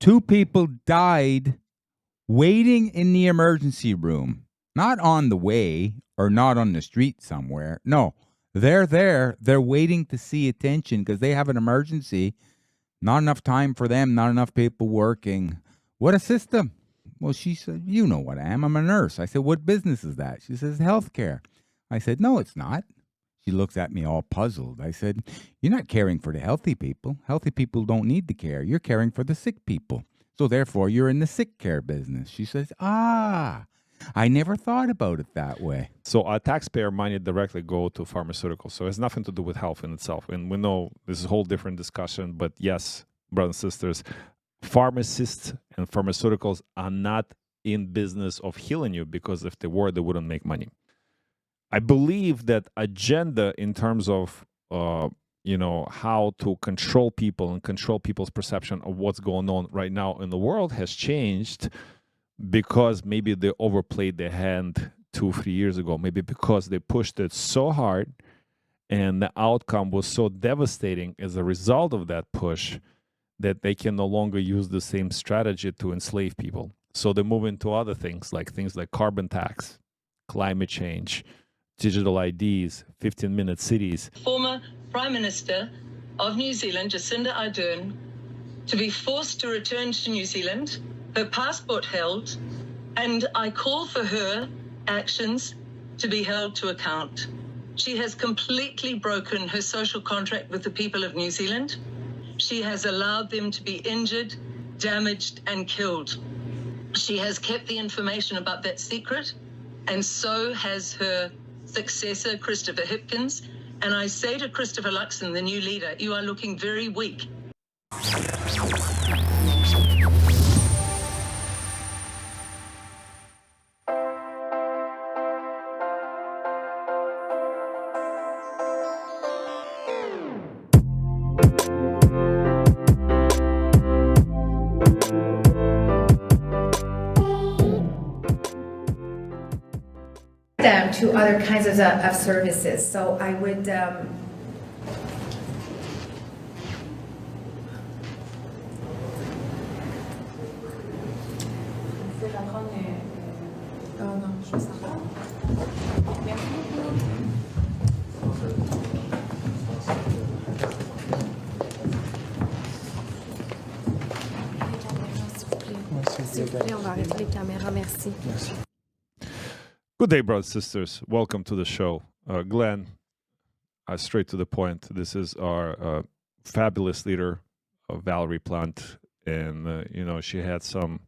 2 people died waiting in the emergency room, not on the way or not on the street somewhere. No, they're there. They're waiting to see attention because they have an emergency. Not enough time for them, not enough people working. What a system. Well, she said, you know what I am. I'm a nurse. I said, what business is that? She says, healthcare. I said, no, it's not. She looks at me all puzzled. I said, you're not caring for the healthy people. Healthy people don't need the care. You're caring for the sick people. So therefore, you're in the sick care business. She says, I never thought about it that way. So our taxpayer money directly go to pharmaceuticals. So it has nothing to do with health in itself. And we know this is a whole different discussion. But yes, brothers and sisters, pharmacists and pharmaceuticals are not in business of healing you, because if they were, they wouldn't make money. I believe that agenda in terms of how to control people and control people's perception of what's going on right now in the world has changed, because maybe they overplayed their hand 2-3 years ago. Maybe because they pushed it so hard and the outcome was so devastating as a result of that push that they can no longer use the same strategy to enslave people. So they move into other things like carbon tax, climate change, digital IDs, 15-minute cities. Former Prime Minister of New Zealand, Jacinda Ardern, to be forced to return to New Zealand, her passport held, and I call for her actions to be held to account. She has completely broken her social contract with the people of New Zealand. She has allowed them to be injured, damaged, and killed. She has kept the information about that secret, and so has her successor, Christopher Hipkins. And I say to Christopher Luxon, the new leader, you are looking very weak. Them to other kinds of services. So I would S'il vous plaît, on va arrêter les caméras. Merci. Good day, brothers and sisters. Welcome to the show. Glenn, straight to the point. This is our fabulous leader, Valerie Plant. And, she had some,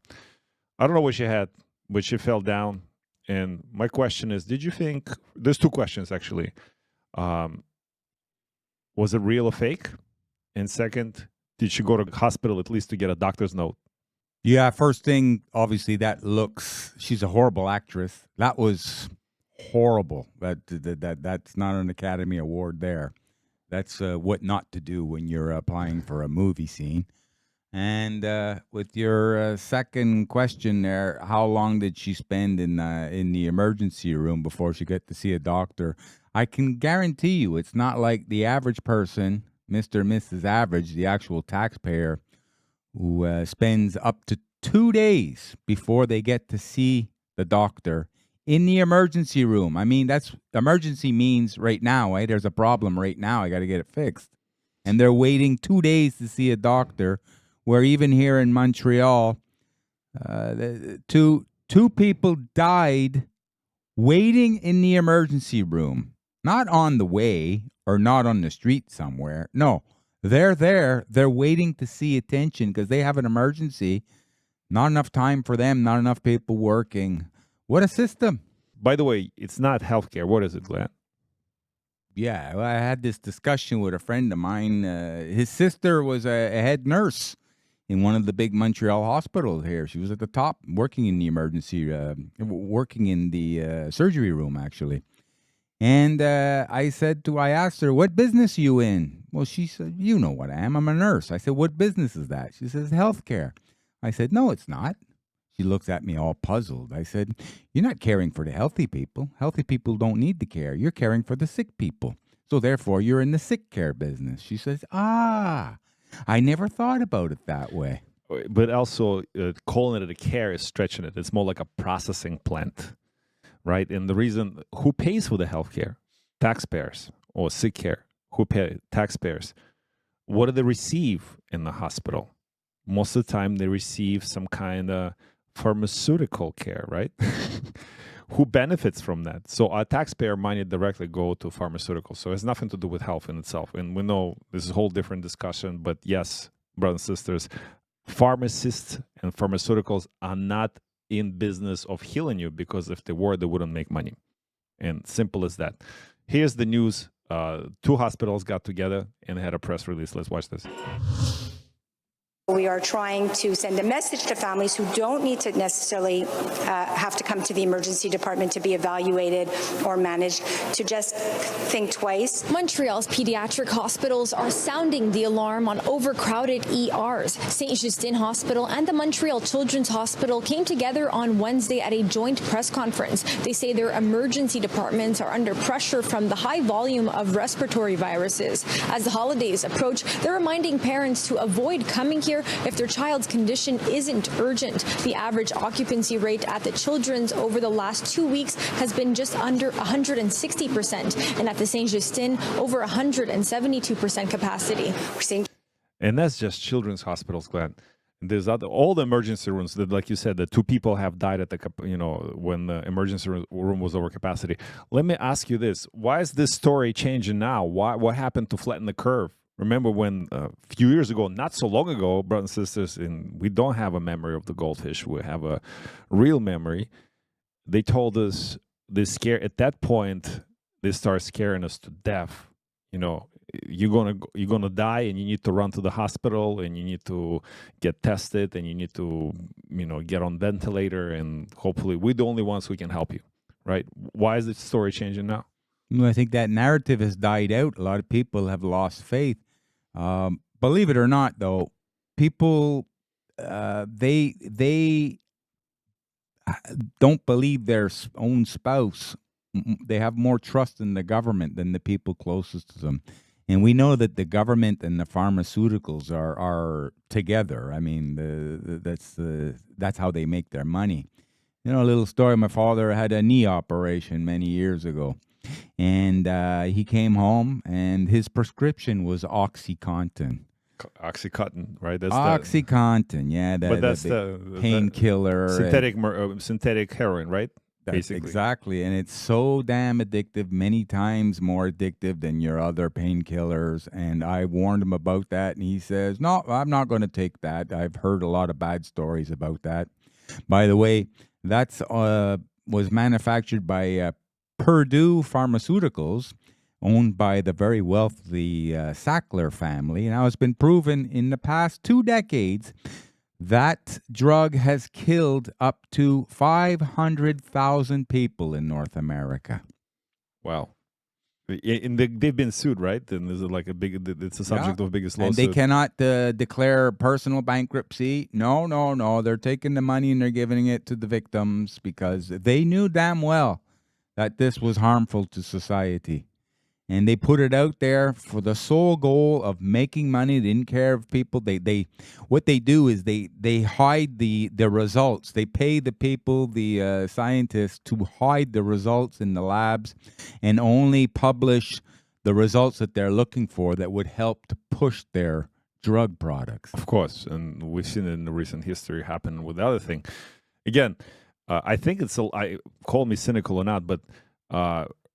I don't know what she had, but she fell down. And my question is, did you think, there's 2 questions actually. Was it real or fake? And second, did she go to the hospital at least to get a doctor's note? Yeah, first thing, obviously, she's a horrible actress. That was horrible. That's not an Academy Award there. That's what not to do when you're applying for a movie scene. And with your second question there, how long did she spend in the emergency room before she got to see a doctor? I can guarantee you it's not like the average person, Mr. and Mrs. Average, the actual taxpayer, who spends up to 2 days before they get to see the doctor in the emergency room. I mean, that's emergency means right now, right? There's a problem right now. I got to get it fixed. And they're waiting 2 days to see a doctor, where even here in Montreal, 2 people died waiting in the emergency room, not on the way or not on the street somewhere. No. They're there. They're waiting to see attention because they have an emergency. Not enough time for them. Not enough people working. What a system. By the way, it's not healthcare. What is it, Glenn? Yeah, well, I had this discussion with a friend of mine. His sister was a head nurse in one of the big Montreal hospitals here. She was at the top, working in the emergency, working in the surgery room, actually. And I asked her, what business are you in? Well, she said, you know what I am. I'm a nurse. I said, what business is that? She says, healthcare. I said, no, it's not. She looks at me all puzzled. I said, you're not caring for the healthy people. Healthy people don't need the care. You're caring for the sick people. So therefore, you're in the sick care business. She says, I never thought about it that way. but also calling it a care is stretching it. It's more like a processing plant, right? And the reason, who pays for the healthcare? Taxpayers. Or sick care. Who pay? Taxpayers. What do they receive in the hospital? Most of the time, they receive some kind of pharmaceutical care, right? Who benefits from that? So our taxpayer money directly go to pharmaceuticals. So it has nothing to do with health in itself. And we know this is a whole different discussion, but yes, brothers and sisters, pharmacists and pharmaceuticals are not in business of healing you, because if they were, they wouldn't make money. And simple as that. Here's the news. 2 hospitals got together and had a press release. Let's watch this. We are trying to send a message to families who don't need to necessarily have to come to the emergency department to be evaluated or managed, to just think twice. Montreal's pediatric hospitals are sounding the alarm on overcrowded ERs. St. Justin Hospital and the Montreal Children's Hospital came together on Wednesday at a joint press conference. They say their emergency departments are under pressure from the high volume of respiratory viruses. As the holidays approach, they're reminding parents to avoid coming here if their child's condition isn't urgent. The average occupancy rate at the Children's over the last 2 weeks has been just under 160%, and at the St. Justin, over 172% capacity. And that's just children's hospitals, Glenn. There's all the emergency rooms that, like you said, the 2 people have died at the, when the emergency room was over capacity. Let me ask you this: why is this story changing now? What happened to flatten the curve? Remember when a few years ago, not so long ago, brothers and sisters, and we don't have a memory of the goldfish, we have a real memory. They told us at that point, they start scaring us to death. You're gonna die, and you need to run to the hospital, and you need to get tested, and you need to get on ventilator, and hopefully we're the only ones who can help you, right? Why is the story changing now? I think that narrative has died out. A lot of people have lost faith. Believe it or not, though, people they don't believe their own spouse. They have more trust in the government than the people closest to them. And we know that the government and the pharmaceuticals are together. I mean, that's how they make their money. A little story. My father had a knee operation many years ago. And he came home, and his prescription was OxyContin. OxyContin, right? That's OxyContin, yeah. But that's the painkiller. Synthetic heroin, right? Basically. Exactly. And it's so damn addictive, many times more addictive than your other painkillers. And I warned him about that, and he says, no, I'm not going to take that. I've heard a lot of bad stories about that. By the way, that's was manufactured by Purdue Pharmaceuticals, owned by the very wealthy Sackler family. Now, it's been proven in the past 2 decades that drug has killed up to 500,000 people in North America. Wow. And they've been sued, right? And there's it's a subject of biggest lawsuit. And they cannot declare personal bankruptcy. No. They're taking the money and they're giving it to the victims because they knew damn well that this was harmful to society. And they put it out there for the sole goal of making money. They didn't care if people, what they do is they hide the results. They pay the people, the scientists, to hide the results in the labs and only publish the results that they're looking for that would help to push their drug products. Of course, and we've seen it in the recent history happen with the other thing. Again, I think call me cynical or not, but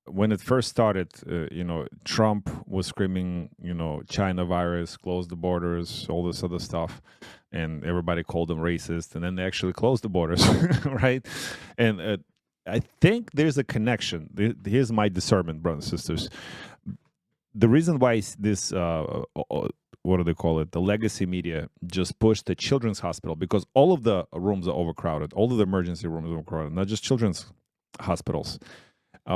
when it first started, Trump was screaming, China virus, close the borders, all this other stuff, and everybody called them racist, and then they actually closed the borders, right? And I think there's a connection. Here's my discernment, brothers and sisters. The reason why this, what do they call it? The legacy media just pushed the children's hospital because all of the rooms are overcrowded. All of the emergency rooms are overcrowded, not just children's hospitals.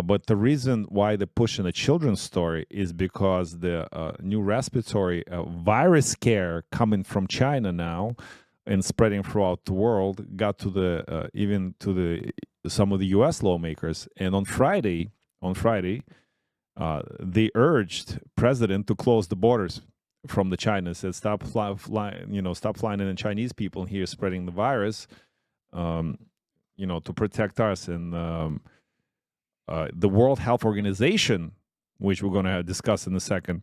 But the reason why they're pushing the children's story is because the new respiratory virus scare coming from China now and spreading throughout the world got to the even to the some of the U.S. lawmakers. And on Friday, they urged president to close the borders. from the China, said stop stop flying in Chinese people here spreading the virus, to protect us. And the World Health Organization, which we're going to discuss in a second,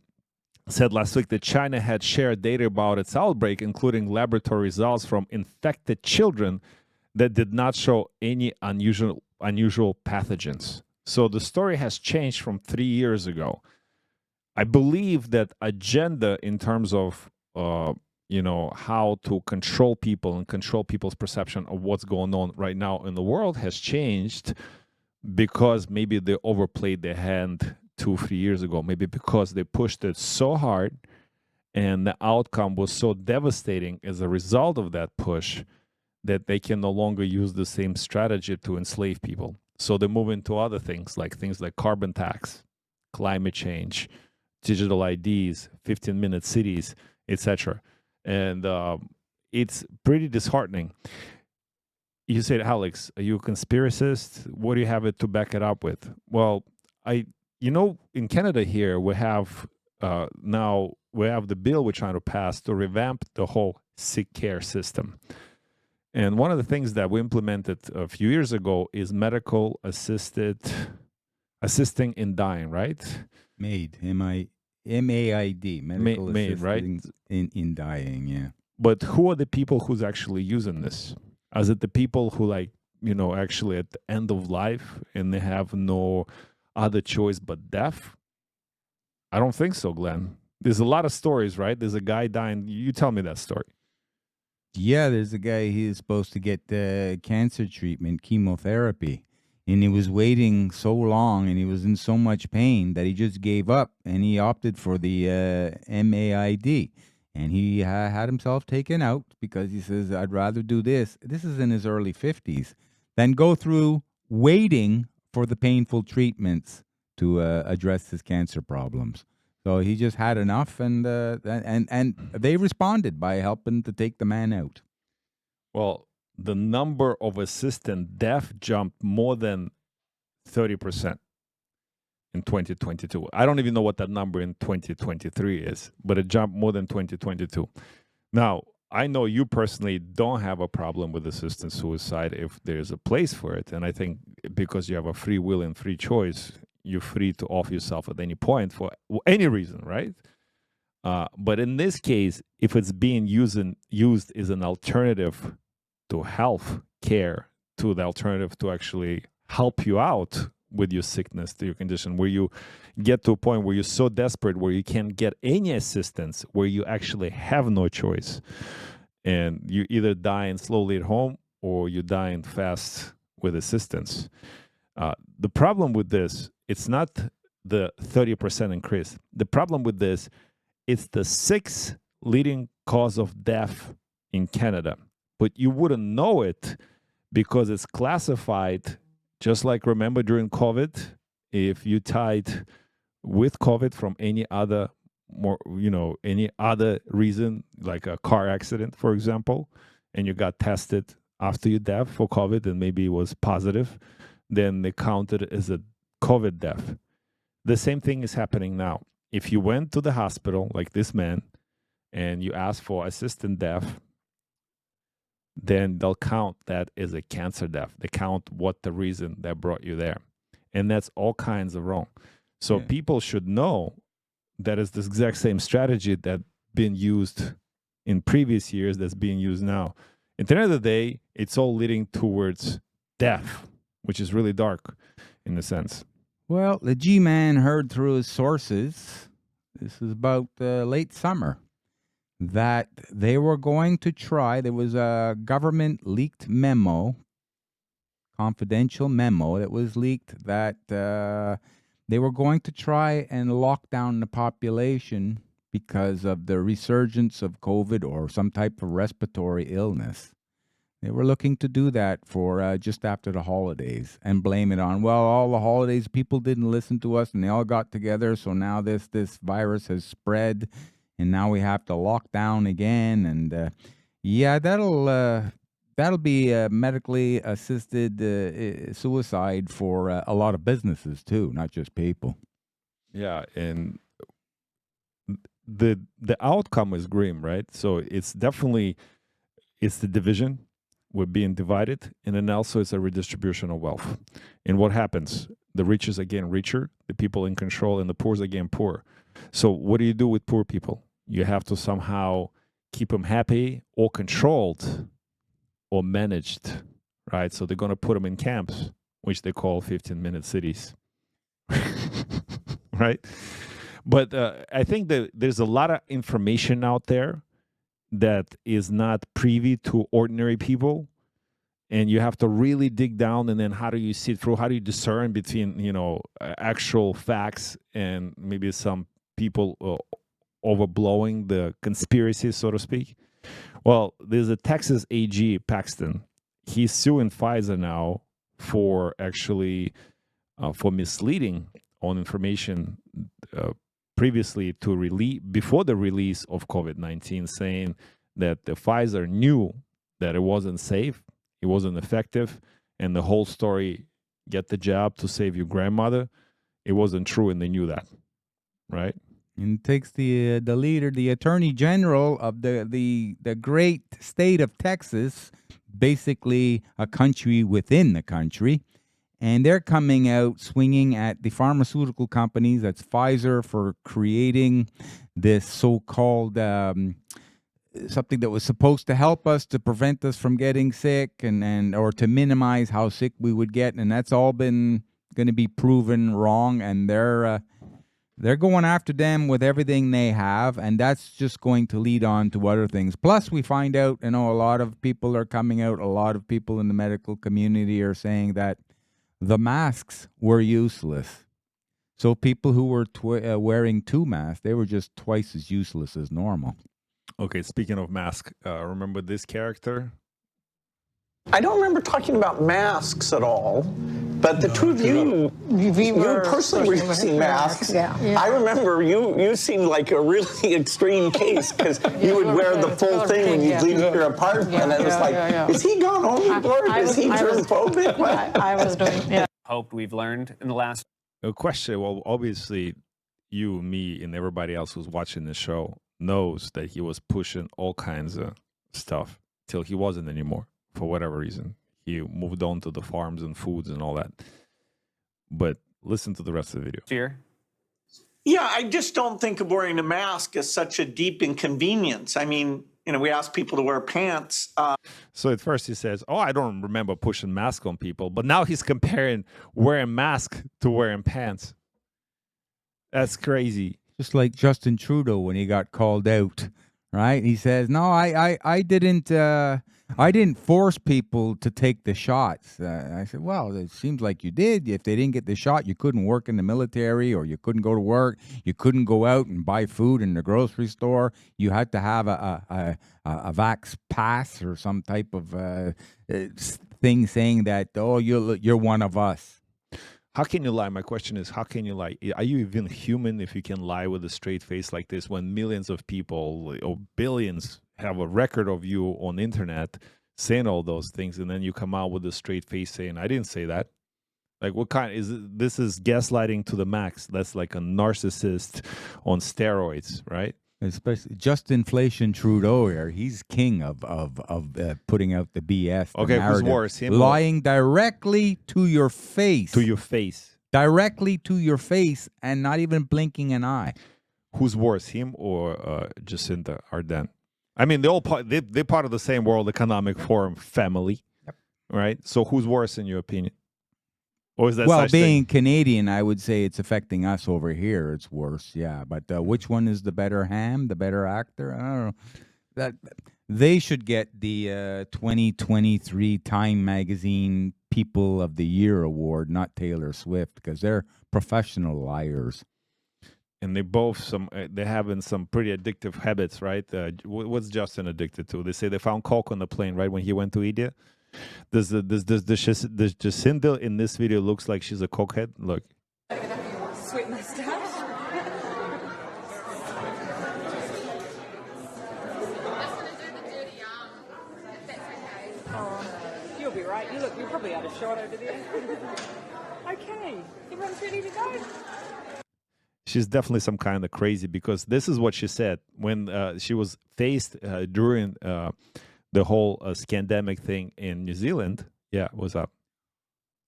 said last week that China had shared data about its outbreak, including laboratory results from infected children that did not show any unusual pathogens. So the story has changed from 3 years ago. I believe that agenda in terms of how to control people and control people's perception of what's going on right now in the world has changed, because maybe they overplayed their hand 2-3 years ago, maybe because they pushed it so hard and the outcome was so devastating as a result of that push that they can no longer use the same strategy to enslave people. So they move into other things like carbon tax, climate change, digital IDs, 15-minute cities, etc. And it's pretty disheartening. You said, Alex, are you a conspiracist? What do you have it to back it up with? Well, in Canada here, we have the bill we're trying to pass to revamp the whole sick care system. And one of the things that we implemented a few years ago is medical assisting in dying, right? MAID, M-A-I-D, medical MAID, right? in dying, yeah. But who are the people who's actually using this? Is it the people who actually at the end of life and they have no other choice but death? I don't think so, Glenn. There's a lot of stories, right? There's a guy dying. You tell me that story. Yeah, there's a guy, he is supposed to get cancer treatment, chemotherapy, and he was waiting so long and he was in so much pain that he just gave up and he opted for the MAID. And he had himself taken out because he says, I'd rather do this. This is in his early 50s, than go through waiting for the painful treatments to address his cancer problems. So he just had enough, and they responded by helping to take the man out. Well, the number of assistant death jumped more than 30% in 2022. I don't even know what that number in 2023 is, but it jumped more than 2022. Now, I know you personally don't have a problem with assisted suicide if there's a place for it. And I think because you have a free will and free choice, you're free to off yourself at any point for any reason, right? But in this case, if it's being used as an alternative to health care, to the alternative to actually help you out with your sickness, to your condition, where you get to a point where you're so desperate, where you can't get any assistance, where you actually have no choice, and you either dying slowly at home or you're dying fast with assistance. The problem with this, it's not the 30% increase. The problem with this, it's the 6th leading cause of death in Canada. But you wouldn't know it because it's classified, just like, remember during COVID, if you died with COVID from any other any other reason, like a car accident, for example, and you got tested after your death for COVID and maybe it was positive, then they counted it as a COVID death. The same thing is happening now. If you went to the hospital, like this man, and you asked for assisted death, then they'll count that as a cancer death. They count what the reason that brought you there. And that's all kinds of wrong. So people should know that is the exact same strategy that's been used in previous years that's being used now. At the end of the day, it's all leading towards death, which is really dark in a sense. Well, the G-Man heard through his sources, this is about late summer, that they were going to try, there was a government leaked memo, confidential memo that was leaked, that they were going to try and lock down the population because of the resurgence of COVID or some type of respiratory illness. They were looking to do that for just after the holidays and blame it on, well, all the holidays, people didn't listen to us and they all got together, so now this virus has spread and now we have to lock down again. And yeah, that'll be medically assisted suicide for a lot of businesses too, not just people. Yeah, and the outcome is grim, right? So it's definitely it's the division. We're being divided, and then also it's a redistribution of wealth. And what happens? The rich is again richer, the people in control, and the poor is again poor. So what do you do with poor people? You have to somehow keep them happy or controlled or managed, right? So they're going to put them in camps, which they call 15-minute cities, right? But I think that there's a lot of information out there that is not privy to ordinary people, and you have to really dig down. And then how do you see through? How do you discern between actual facts and maybe some people overblowing the conspiracy, so to speak? Well, there's a Texas AG, Paxton. He's suing Pfizer now for actually for misleading on information previously before the release of COVID-19, saying that the Pfizer knew that it wasn't safe, it wasn't effective, and the whole story, get the jab to save your grandmother, it wasn't true, and they knew that, right? And it takes the leader, the attorney general of the great state of Texas, basically a country within the country, and they're coming out swinging at the pharmaceutical companies, that's Pfizer, for creating this so-called something that was supposed to help us to prevent us from getting sick and or to minimize how sick we would get, and that's all been going to be proven wrong, and they're going after them with everything they have, and that's just going to lead on to other things. Plus, we find out, a lot of people are coming out, a lot of people in the medical community are saying that the masks were useless. So people who were wearing 2 masks, they were just twice as useless as normal. Okay, speaking of mask, remember this character? I don't remember talking about masks at all, but the two of you personally were using masks. Yeah. I remember you seemed like a really extreme case because you would wear the full thing when you leave your apartment, and it was like, is he gone overboard? Is he germphobic? I was doing, Hope we've learned in the last. A question, well, obviously, you, me, and everybody else who's watching the show knows that he was pushing all kinds of stuff till he wasn't anymore. For whatever reason, he moved on to the farms and foods and all that. But listen to the rest of the video. Fear? Yeah, I just don't think of wearing a mask as such a deep inconvenience. I mean, we ask people to wear pants. So at first he says, I don't remember pushing masks on people. But now he's comparing wearing mask to wearing pants. That's crazy. Just like Justin Trudeau when he got called out, right? He says, no, I didn't force people to take the shots. I said, well, it seems like you did. If they didn't get the shot, you couldn't work in the military, or you couldn't go to work. You couldn't go out and buy food in the grocery store. You had to have a vax pass or some type of thing saying that, you're one of us. How can you lie? My question is, how can you lie? Are you even human if you can lie with a straight face like this when millions of people or billions have a record of you on the internet saying all those things, and then you come out with a straight face saying, I didn't say that? Like, what kind is it? This is gaslighting to the max. That's like a narcissist on steroids, right? Especially just inflation Trudeau here. He's king of putting out the BS. Okay, who's worse? Him lying directly to your face. To your face. Directly to your face and not even blinking an eye. Who's worse, him or Jacinda Ardern? I mean, they're part of the same World Economic Forum family, right? So who's worse in your opinion? Or is that being Canadian, I would say it's affecting us over here. It's worse, yeah. But which one is the better ham, the better actor? I don't know. That they should get the 2023 Time Magazine People of the Year award, not Taylor Swift, because they're professional liars. And they both they're having some pretty addictive habits, right? What's Justin addicted to? They say they found coke on the plane, right, when he went to India. Does Jacinda in this video looks like she's a cokehead? Look. Sweet mustache. You'll be right. You're probably out of shot over there. Okay. You run ready to go? She's definitely some kind of crazy, because this is what she said when she was faced during the whole scandemic thing in New Zealand. Yeah, what's up?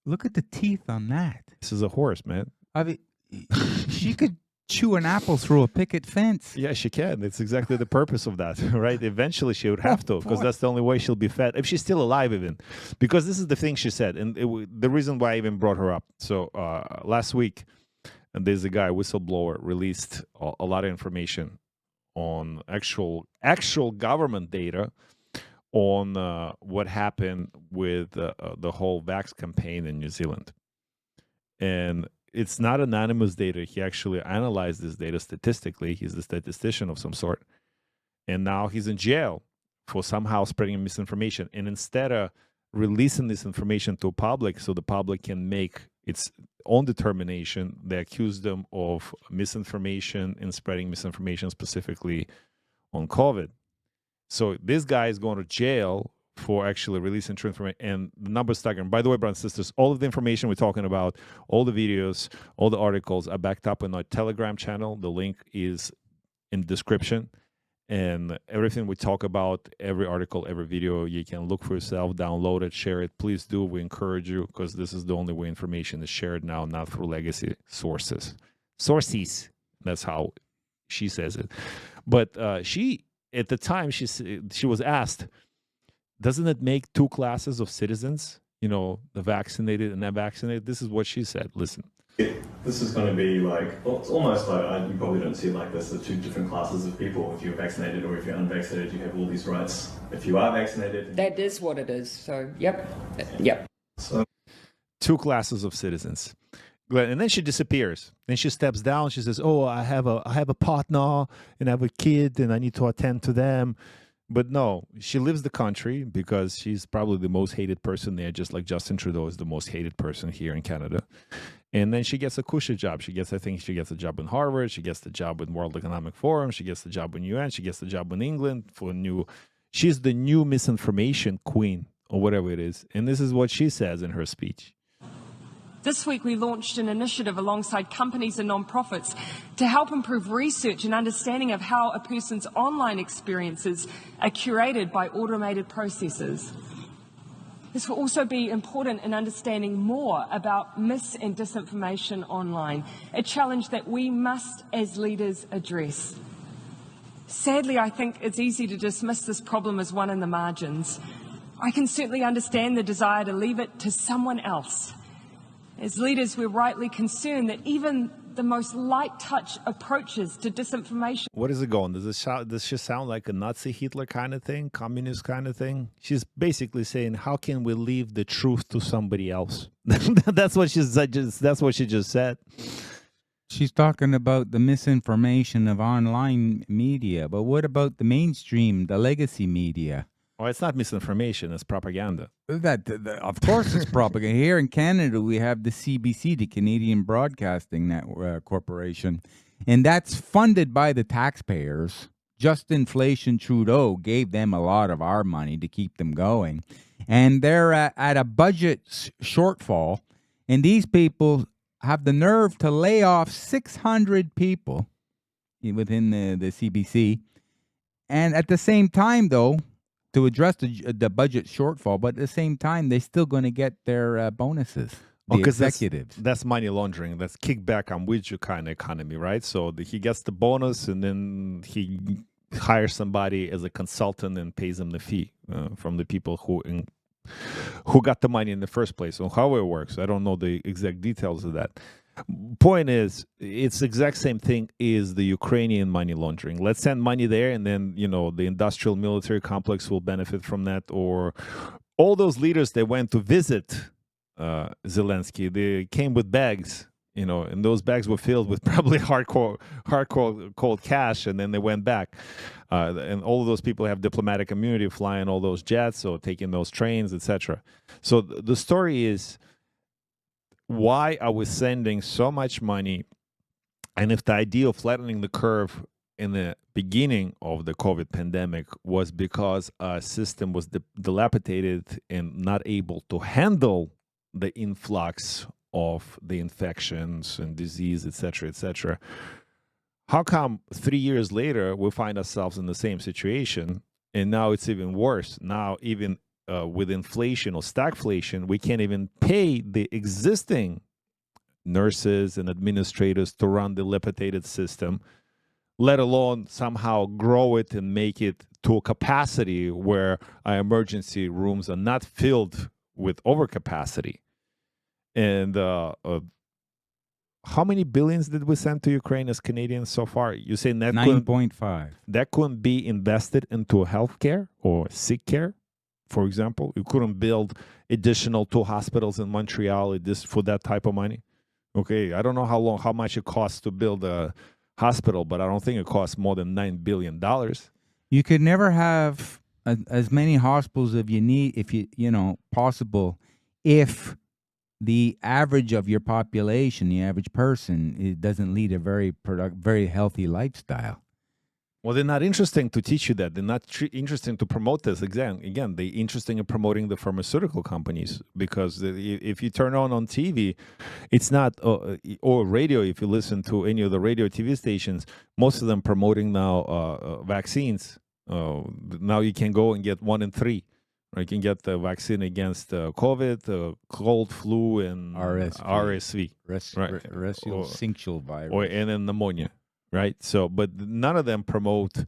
Look at the teeth on that. This is a horse, man. I mean, she could chew an apple through a picket fence. Yeah, she can. It's exactly the purpose of that, right? Eventually she would have to, because that's the only way she'll be fed, if she's still alive even. Because this is the thing she said, and the reason why I even brought her up. So last week, and there's a guy, whistleblower, released a lot of information on actual government data on what happened with the whole vax campaign in New Zealand. And it's not anonymous data. He actually analyzed this data statistically. He's a statistician of some sort. And now he's in jail for somehow spreading misinformation. And instead of releasing this information to the public so the public can make its own determination, they accuse them of misinformation and spreading misinformation specifically on COVID. So this guy is going to jail for actually releasing true information, and the numbers staggering. By the way, brothers and sisters, all of the information we're talking about, all the videos, all the articles are backed up in our Telegram channel. The link is in the description, and everything we talk about, every article, every video, you can look for yourself, download it, share it. Please do. We encourage you, because this is the only way information is shared now, not through legacy sources. That's how she says it. But she, at the time, she was asked, doesn't it make two classes of citizens? You know, the vaccinated and unvaccinated? This is what she said. Listen. This is going to be like, well, it's almost like, you probably don't see it like this, the two different classes of people. If you're vaccinated or if you're unvaccinated, you have all these rights. If you are vaccinated... That is what it is. So, yep. So, two classes of citizens. And then she disappears. Then she steps down. She says, oh, I have a partner and I have a kid and I need to attend to them. But no, she leaves the country because she's probably the most hated person there, just like Justin Trudeau is the most hated person here in Canada. And then she gets a cushy job. I think she gets a job in Harvard. She gets the job in World Economic Forum. She gets the job in UN. She gets the job in England she's the new misinformation queen or whatever it is. And this is what she says in her speech. This week, we launched an initiative alongside companies and nonprofits to help improve research and understanding of how a person's online experiences are curated by automated processes. This will also be important in understanding more about mis- and disinformation online, a challenge that we must, as leaders, address. Sadly, I think it's easy to dismiss this problem as one in the margins. I can certainly understand the desire to leave it to someone else. As leaders, we're rightly concerned that even the most light touch approaches to disinformation. What is it going? Does she sound like a Nazi Hitler kind of thing, communist kind of thing? She's basically saying, how can we leave the truth to somebody else? That's what she just said. She's talking about the misinformation of online media, but what about the mainstream, the legacy media? Oh, it's not misinformation, it's propaganda. Of course it's propaganda. Here in Canada, we have the CBC, the Canadian Broadcasting Network Corporation, and that's funded by the taxpayers. Just inflation Trudeau gave them a lot of our money to keep them going. And they're at a budget shortfall, and these people have the nerve to lay off 600 people within the CBC. And at the same time, though, to address the budget shortfall, but at the same time, they're still going to get their bonuses. The executives. That's money laundering. That's kickback on with you kind of economy, right? So he gets the bonus, and then he hires somebody as a consultant and pays them the fee from the people who got the money in the first place. So how it works, I don't know the exact details of that. Point is, it's the exact same thing is the Ukrainian money laundering. Let's send money there, and then, the industrial military complex will benefit from that. Or all those leaders that went to visit Zelensky, they came with bags, and those bags were filled with probably hardcore cold cash, and then they went back. And all of those people have diplomatic immunity, flying all those jets or taking those trains, etc. So the story is, why are we sending so much money? And if the idea of flattening the curve in the beginning of the COVID pandemic was because our system was dilapidated and not able to handle the influx of the infections and disease, etc., etc. How come 3 years later we find ourselves in the same situation, and now it's even worse? Now, even with inflation or stagflation, we can't even pay the existing nurses and administrators to run the dilapidated system, let alone somehow grow it and make it to a capacity where our emergency rooms are not filled with overcapacity. And how many billions did we send to Ukraine as Canadians so far? You say that 9.5. That couldn't be invested into healthcare or sick care, for example? You couldn't build additional 2 hospitals in Montreal for that type of money? Okay, I don't know how much it costs to build a hospital, but I don't think it costs more than $9 billion. You could never have as many hospitals if you need, possible, if the average of your population, the average person, it doesn't lead a very healthy lifestyle. Well, they're not interesting to teach you that. They're not interesting to promote this. Again, they're interesting in promoting the pharmaceutical companies, because if you turn on TV, it's not, or radio, if you listen to any of the radio TV stations, most of them promoting now vaccines. Now you can go and get 1 in 3. You can get the vaccine against COVID, cold, flu, and RSV. Syncytial virus. And then pneumonia, right? So, but none of them promote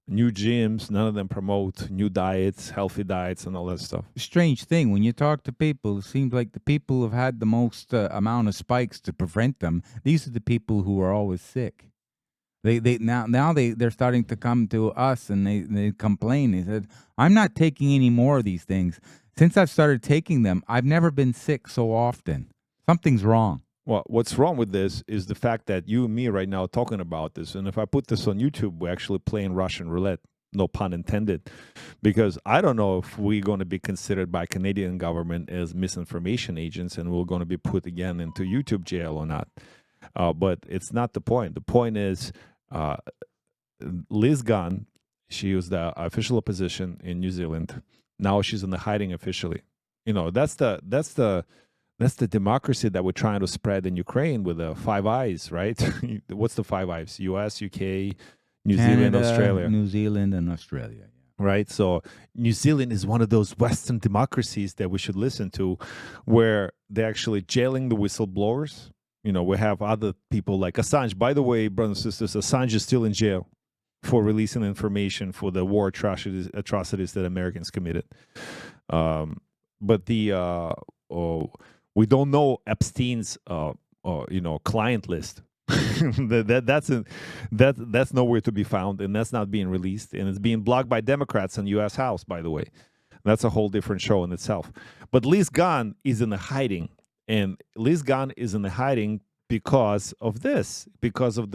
new gyms. None of them promote new diets, healthy diets, and all that stuff. Strange thing, when you talk to people, it seems like the people who've had the most amount of spikes to prevent them, these are the people who are always sick. They're starting to come to us and they complain. They said, I'm not taking any more of these things. Since I've started taking them, I've never been sick so often. Something's wrong. Well, what's wrong with this is the fact that you and me right now are talking about this. And if I put this on YouTube, we're actually playing Russian roulette, no pun intended, because I don't know if we're going to be considered by Canadian government as misinformation agents and we're going to be put again into YouTube jail or not. But it's not the point. The point is, Liz Gunn, she was the official opposition in New Zealand. Now she's in the hiding officially. That's the democracy that we're trying to spread in Ukraine with the 5 eyes, right? What's the 5 eyes? US, UK, New Zealand, Australia. New Zealand and Australia. Right? So New Zealand is one of those Western democracies that we should listen to, where they're actually jailing the whistleblowers. We have other people like Assange. By the way, brothers and sisters, Assange is still in jail for releasing information for the war atrocities that Americans committed. But we don't know Epstein's client list. That's nowhere to be found, and that's not being released, and it's being blocked by Democrats in U.S. House, by the way. That's a whole different show in itself. But Liz Gunn is in the hiding. And Liz Gunn is in the hiding because of this, because of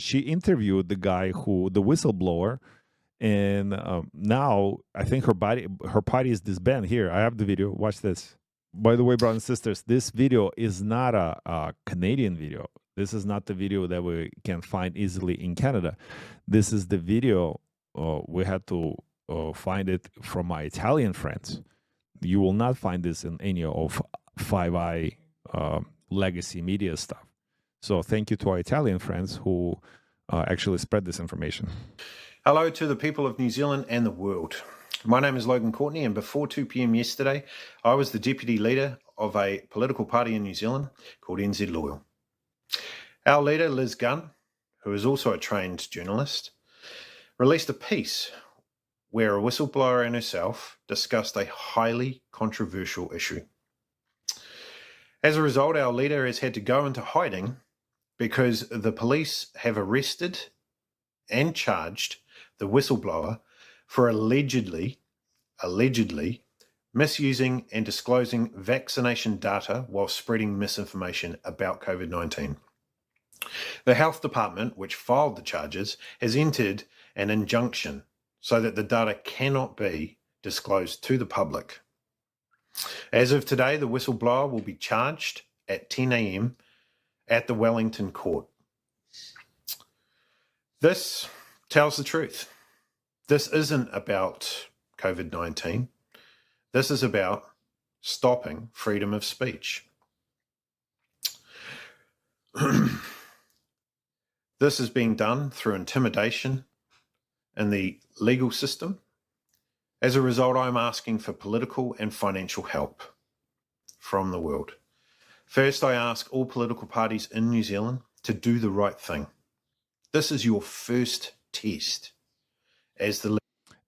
she interviewed the guy the whistleblower, and now I think her party is disbanded. Here, I have the video. Watch this. By the way, brothers and sisters, this video is not a Canadian video. This is not the video that we can find easily in Canada. This is the video we had to find it from my Italian friends. You will not find this in any of 5 Eye legacy media stuff. So thank you to our Italian friends who actually spread this information. Hello to the people of New Zealand and the world. My name is Logan Courtney, and before 2 p.m. yesterday, I was the deputy leader of a political party in New Zealand called NZ Loyal. Our leader, Liz Gunn, who is also a trained journalist, released a piece where a whistleblower and herself discussed a highly controversial issue. As a result, our leader has had to go into hiding because the police have arrested and charged the whistleblower for allegedly misusing and disclosing vaccination data while spreading misinformation about COVID-19. The health department, which filed the charges, has entered an injunction so that the data cannot be disclosed to the public. As of today, the whistleblower will be charged at 10 a.m. at the Wellington court. This tells the truth. This isn't about COVID-19. This is about stopping freedom of speech. This is being done through intimidation in the legal system. As a result, I'm asking for political and financial help from the world. First, I ask all political parties in New Zealand to do the right thing. This is your first test as the...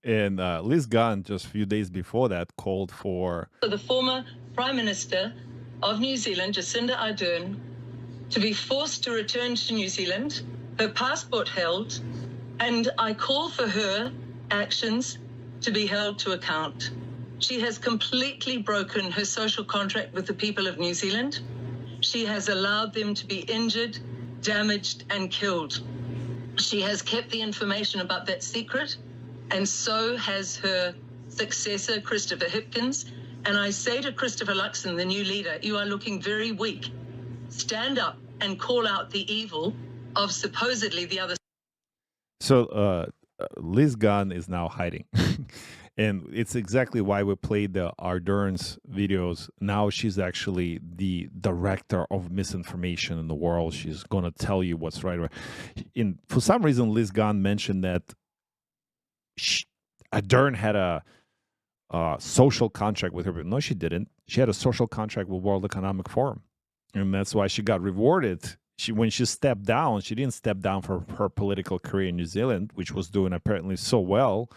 And Liz Gunn, just a few days before that, called for the former Prime Minister of New Zealand, Jacinda Ardern, to be forced to return to New Zealand, her passport held, and I call for her actions to be held to account. She has completely broken her social contract with the people of New Zealand. She has allowed them to be injured, damaged, and killed. She has kept the information about that secret, and so has her successor, Christopher Hipkins. And I say to Christopher Luxon, the new leader, you are looking very weak. Stand up and call out the evil of supposedly the other. So Liz Gunn is now hiding. And it's exactly why we played the Ardern's videos. Now she's actually the director of misinformation in the world. She's going to tell you what's right. For some reason, Liz Gunn mentioned that Ardern had a social contract with her. But no, she didn't. She had a social contract with World Economic Forum. And that's why she got rewarded. When she stepped down, she didn't step down for her political career in New Zealand, which was doing apparently so well.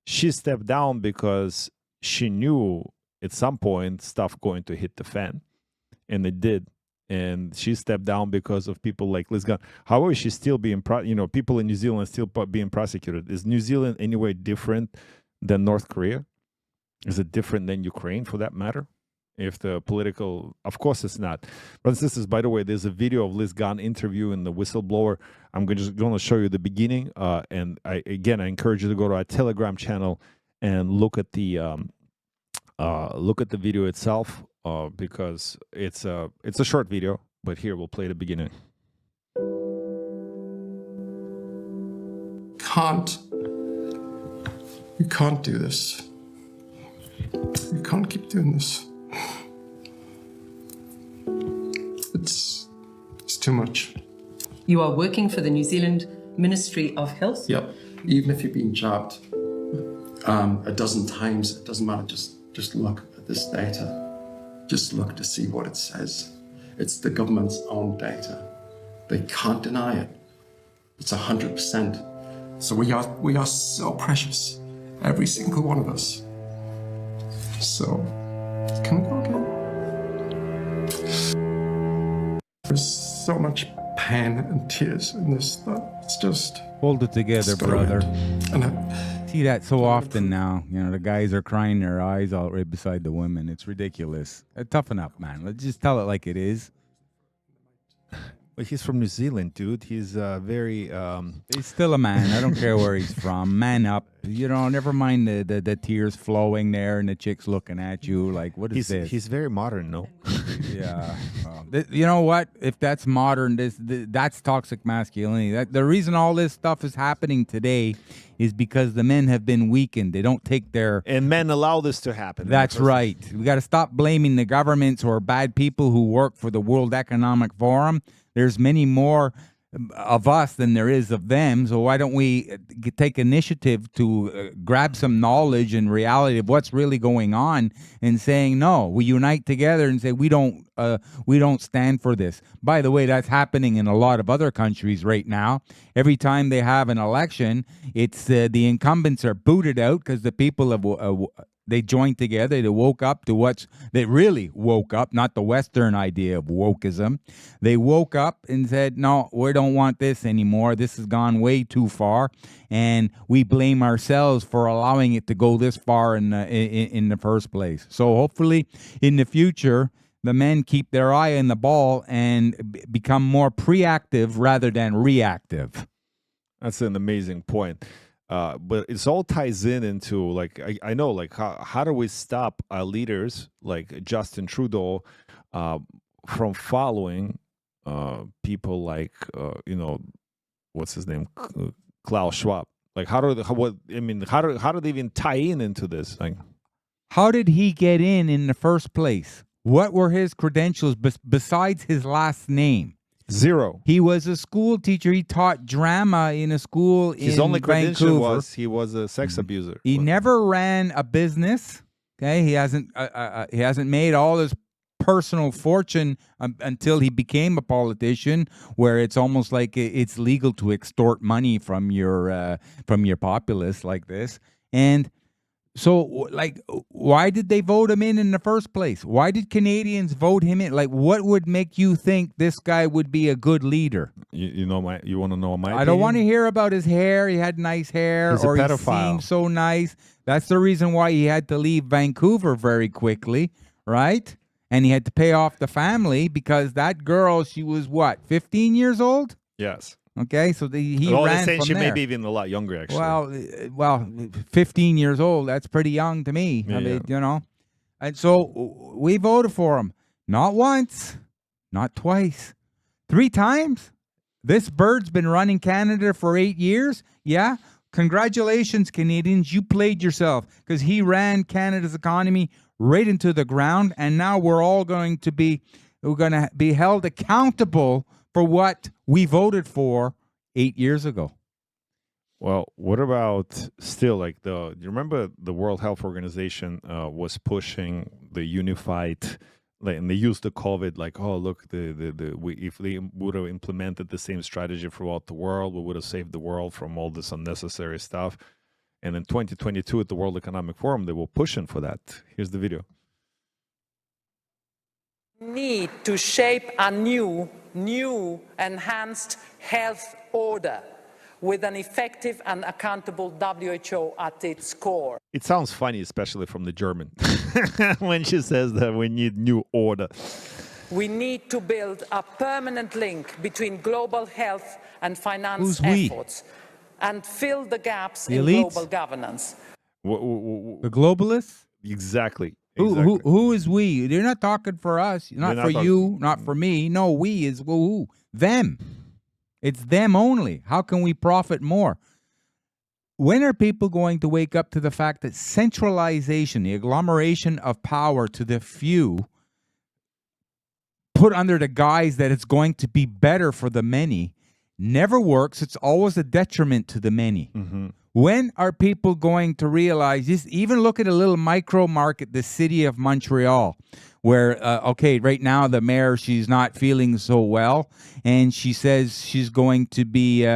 She stepped down because she knew at some point stuff going to hit the fan, and it did. And she stepped down because of people like Liz Gunn. However, she's still being, people in New Zealand are still being prosecuted. Is New Zealand anyway different than North Korea? Is it different than Ukraine, for that matter? If the political, of course it's not. Brothers and sisters, by the way, there's a video of Liz Gunn interviewing the whistleblower. I'm just going to show you the beginning. And I encourage you to go to our Telegram channel and look at the video itself because it's a short video. But here we'll play the beginning. We can't do this. We can't keep doing this. It's too much. You are working for the New Zealand Ministry of Health? Yep. Even if you've been jabbed a dozen times, it doesn't matter. Just look at this data. Just look to see what it says. It's the government's own data. They can't deny it. It's 100%. So we are so precious, every single one of us. So, can we go again? There's so much pain and tears in this that it's just... Hold it together, brother. And see that so often now. The guys are crying their eyes out right beside the women. It's ridiculous. Toughen up, man. Let's just tell it like it is. But he's from New Zealand, dude. He's very... He's still a man. I don't care where he's from. Man up. Never mind the tears flowing there and the chicks looking at you. Like, what is this? He's very modern, no? Yeah. You know what? If that's modern, that's toxic masculinity. The reason all this stuff is happening today is because the men have been weakened. They don't take their... And men allow this to happen. That's right. We got to stop blaming the governments or bad people who work for the World Economic Forum. There's many more of us than there is of them. So why don't we take initiative to grab some knowledge and reality of what's really going on and saying, no, we unite together and say, we don't stand for this. By the way, that's happening in a lot of other countries right now. Every time they have an election, it's the incumbents are booted out because the people have they joined together. They woke up to they really woke up, not the Western idea of wokeism. They woke up and said, no, we don't want this anymore. This has gone way too far. And we blame ourselves for allowing it to go this far in the first place. So hopefully in the future, the men keep their eye on the ball and become more proactive rather than reactive. That's an amazing point. But it all ties into like I know like how do we stop our leaders like Justin Trudeau from following people like what's his name, Klaus Schwab? Like how do they even tie into this? Like, how did he get in the first place? What were his credentials besides his last name? Zero. He was a school teacher. He taught drama in a school in Vancouver. His only credential was he was a sex abuser. He never ran a business. Okay, he hasn't made all his personal fortune until he became a politician, where it's almost like it's legal to extort money from your populace like this. And so, like, why did they vote him in the first place? Why did Canadians vote him in? Like, what would make you think this guy would be a good leader? You want to know my I don't want to hear about his hair. He had nice hair. He's a or pedophile. He seemed so nice. That's the reason why he had to leave Vancouver very quickly, right? And he had to pay off the family because that girl, she was what, 15 years old? Yes. Okay, so he well, ran saying from she there. may be even a lot younger, actually. Well, 15 years old, that's pretty young to me. Yeah, I mean, you know. And so we voted for him. Not once, not twice, 3 times. This bird's been running Canada for 8 years. Yeah, congratulations, Canadians. You played yourself because he ran Canada's economy right into the ground, and now we're going to be held accountable for what we voted for 8 years ago. Well, what about still like you remember the World Health Organization was pushing the unified, like, and they used the COVID like, oh look, if they would have implemented the same strategy throughout the world, we would have saved the world from all this unnecessary stuff. And in 2022 at the World Economic Forum, they were pushing for that. Here's the video. Need to shape a new enhanced health order with an effective and accountable WHO at its core. It sounds funny, especially from the German, when she says that we need new order. We need to build a permanent link between global health and finance Who's we? efforts and fill the gaps The in elites? global governance. The globalists? Exactly. Who is we? They're not talking for us. Not for you, not for me. No, we is who? Them. It's them only. How can we profit more? When are people going to wake up to the fact that centralization, the agglomeration of power to the few, put under the guise that it's going to be better for the many, never works. It's always a detriment to the many. Mm-hmm. When are people going to realize this? Even look at a little micro market, the city of Montreal, where, okay, right now the mayor, she's not feeling so well, and she says she's going to be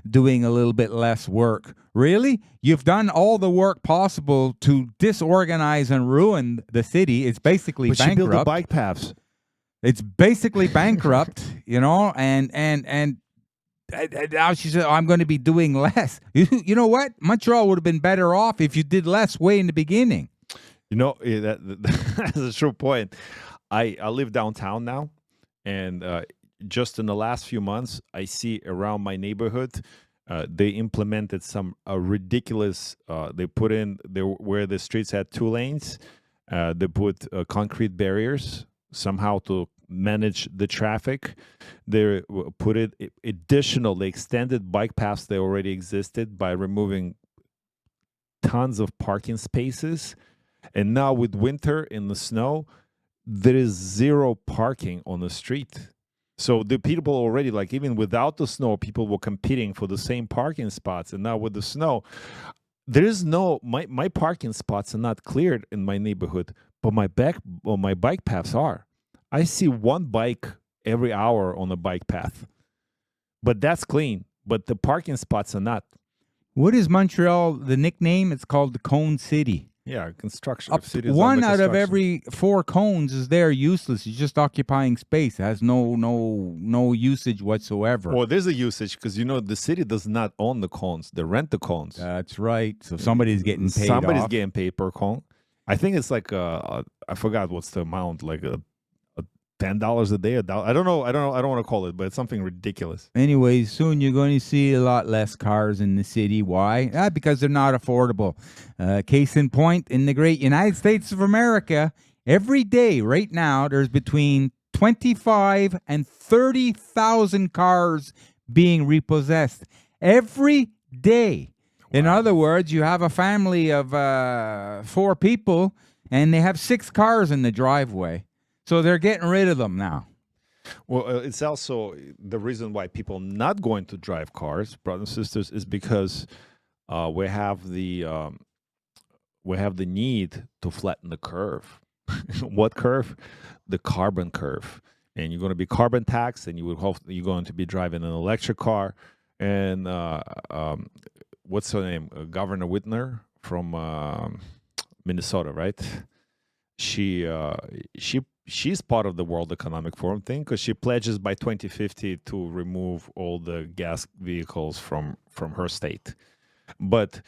doing a little bit less work. Really? You've done all the work possible to disorganize and ruin the city. It's basically bankrupt. She built the bike paths. It's basically bankrupt, you know, and now she said, oh, I'm going to be doing less. You know what? Montreal would have been better off if you did less way in the beginning. You know, that's a true point. I live downtown now, and just in the last few months, I see around my neighborhood, they implemented some ridiculous, they put in, where the streets had 2 lanes, they put concrete barriers somehow to manage the traffic. They put it additional, they extended bike paths that already existed by removing tons of parking spaces. And now with winter in the snow, there is 0 parking on the street. So the people already, like, even without the snow, people were competing for the same parking spots. And now with the snow, there is no, my parking spots are not cleared in my neighborhood, but my bike paths are. I see 1 bike every hour on a bike path, but that's clean. But the parking spots are not. What is Montreal, the nickname? It's called the Cone City. Yeah, construction. 1 out of every 4 cones is there useless. It's just occupying space. It has no usage whatsoever. Well, there's a usage because, you know, the city does not own the cones. They rent the cones. That's right. So somebody's getting paid Somebody's off. getting paid per cone. I think it's like, I forgot what's the amount, like $10 a day. I don't know. I don't want to call it, but it's something ridiculous. Anyways, soon you're going to see a lot less cars in the city. Why? Because they're not affordable. Case in point, in the great United States of America, every day right now, there's between 25 and 30,000 cars being repossessed. Every day. Wow. In other words, you have a family of 4 people, and they have 6 cars in the driveway. So they're getting rid of them now. Well, it's also the reason why people not going to drive cars, brothers and sisters, is because we have the need to flatten the curve. What curve? The carbon curve. And you're going to be carbon taxed, and you're going to be driving an electric car. And what's her name? Governor Whitner from Minnesota, right? She's part of the World Economic Forum thing because she pledges by 2050 to remove all the gas vehicles from her state. But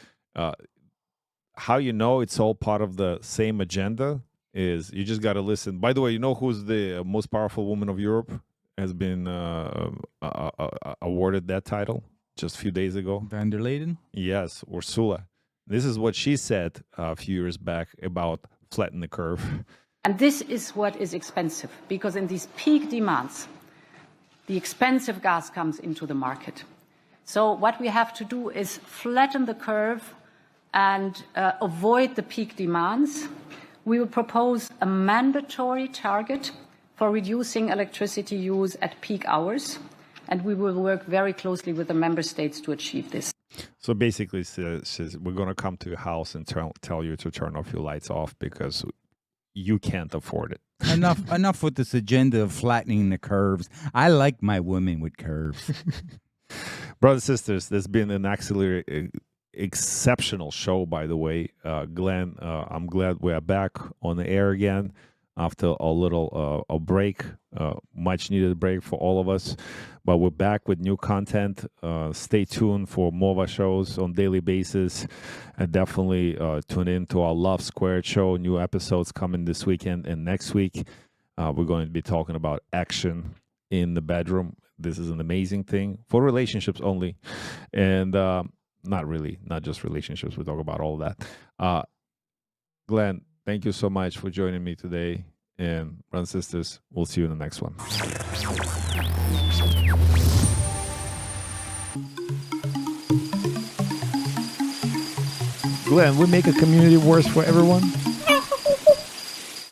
how you know it's all part of the same agenda is you just got to listen. By the way, you know who's the most powerful woman of Europe has been awarded that title just a few days ago? Van der Leyen? Yes, Ursula. This is what she said a few years back about flatten the curve. And this is what is expensive, because in these peak demands, the expensive gas comes into the market. So what we have to do is flatten the curve and avoid the peak demands. We will propose a mandatory target for reducing electricity use at peak hours, and we will work very closely with the member states to achieve this. So basically, says we're going to come to your house and tell you to turn off your lights off because you can't afford it. Enough with this agenda of flattening the curves. I like my women with curves. Brothers and sisters, there's been an exceptional show, by the way. Glenn, I'm glad we're back on the air again after a little a break, much needed break for all of us. But we're back with new content. Stay tuned for MOVA shows on daily basis. And definitely tune in to our Love Squared show. New episodes coming this weekend and next week. We're going to be talking about action in the bedroom. This is an amazing thing for relationships only. And not really, not just relationships. We talk about all of that. Glenn, thank you so much for joining me today. And brothers and sisters, we'll see you in the next one. Glenn, we make a community worse for everyone.